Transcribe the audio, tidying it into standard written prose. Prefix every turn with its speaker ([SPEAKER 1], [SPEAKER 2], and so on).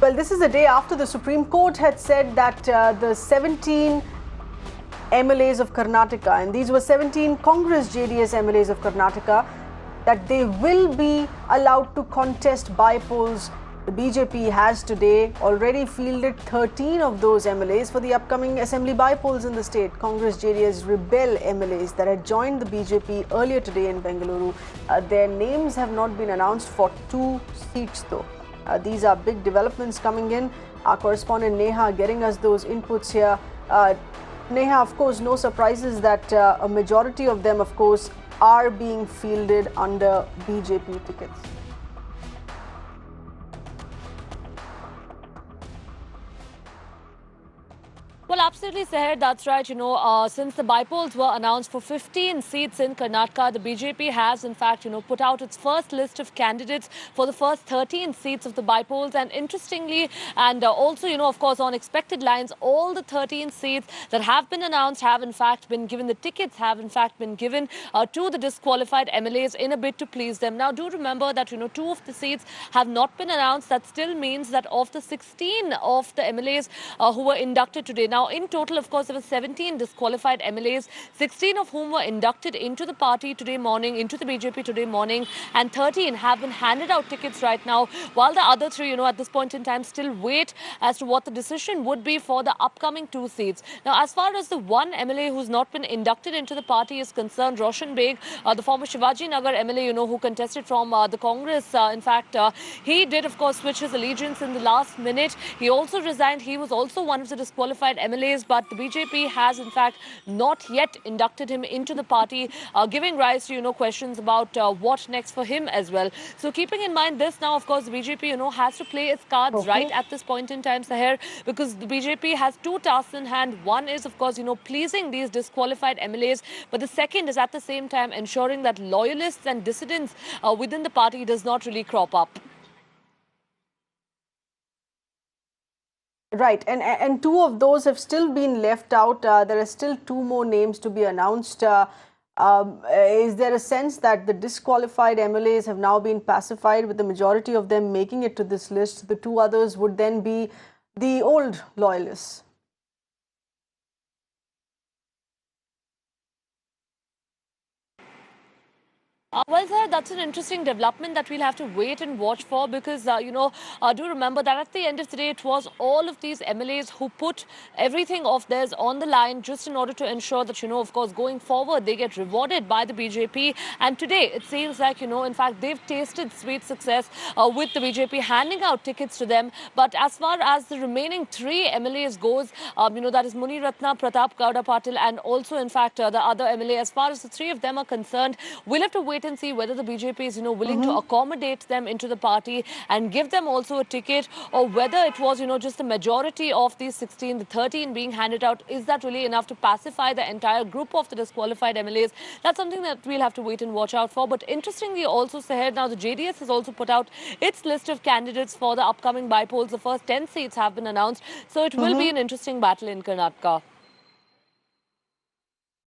[SPEAKER 1] Well, this is a day after the Supreme Court had said that the 17 MLAs of Karnataka, and these were 17 Congress JDS MLAs of Karnataka, that they will be allowed to contest bypolls. The BJP has today already fielded 13 of those MLAs for the upcoming assembly bypolls in the state. Congress JDS rebel MLAs that had joined the BJP earlier today in Bengaluru. Their names have not been announced for 2 seats though. These are big developments coming in. Our correspondent Neha getting us those inputs here. Neha, of course, no surprises that a majority of them, of course, are being fielded under BJP tickets.
[SPEAKER 2] Well, absolutely, Seher, that's right. Since the bypolls were announced for 15 seats in Karnataka, the BJP has, in fact, put out its first list of candidates for the first 13 seats of the bypolls. And interestingly, and also, of course, on expected lines, all the 13 seats that have been announced have, in fact, been given. The tickets have, in fact, been given to the disqualified MLAs in a bid to please them. Now, do remember that, 2 of the seats have not been announced. That still means that of the 16 of the MLAs who were inducted today. Now, in total, of course, there were 17 disqualified MLAs, 16 of whom were inducted into the party today morning, into the BJP today morning, and 13 have been handed out tickets right now, while the other 3, at this point in time, still wait as to what the decision would be for the upcoming 2 seats. Now, as far as the one MLA who's not been inducted into the party is concerned, Roshan Beg, the former Shivaji Nagar MLA, who contested from the Congress, in fact, he did, of course, switch his allegiance in the last minute. He also resigned. He was also one of the disqualified MLAs, but the BJP has, in fact, not yet inducted him into the party, giving rise to, questions about what next for him as well. So keeping in mind this now, of course, the BJP, has to play its cards right at this point in time, Seher, because the BJP has 2 tasks in hand. One is, of course, pleasing these disqualified MLAs, but the second is at the same time ensuring that loyalists and dissidents within the party does not really crop up.
[SPEAKER 1] Right, and 2 of those have still been left out. There are still 2 more names to be announced. Is there a sense that the disqualified MLAs have now been pacified, with the majority of them making it to this list? The 2 others would then be the old loyalists.
[SPEAKER 2] Well, sir, that's an interesting development that we'll have to wait and watch for, because, do remember that at the end of the day, it was all of these MLAs who put everything of theirs on the line just in order to ensure that, of course, going forward, they get rewarded by the BJP. And today, it seems like, in fact, they've tasted sweet success with the BJP handing out tickets to them. But as far as the remaining 3 MLAs goes, that is Muni Ratna, Pratap Gowda Patil, and also, in fact, the other MLA, as far as the 3 of them are concerned, we'll have to wait and see whether the BJP is, willing to accommodate them into the party and give them also a ticket, or whether it was, just the majority of these 16, the 13 being handed out. Is that really enough to pacify the entire group of the disqualified MLAs? That's something that we'll have to wait and watch out for. But interestingly also, Seher, now the JDS has also put out its list of candidates for the upcoming bypolls. The first 10 seats have been announced. So it will be an interesting battle in Karnataka.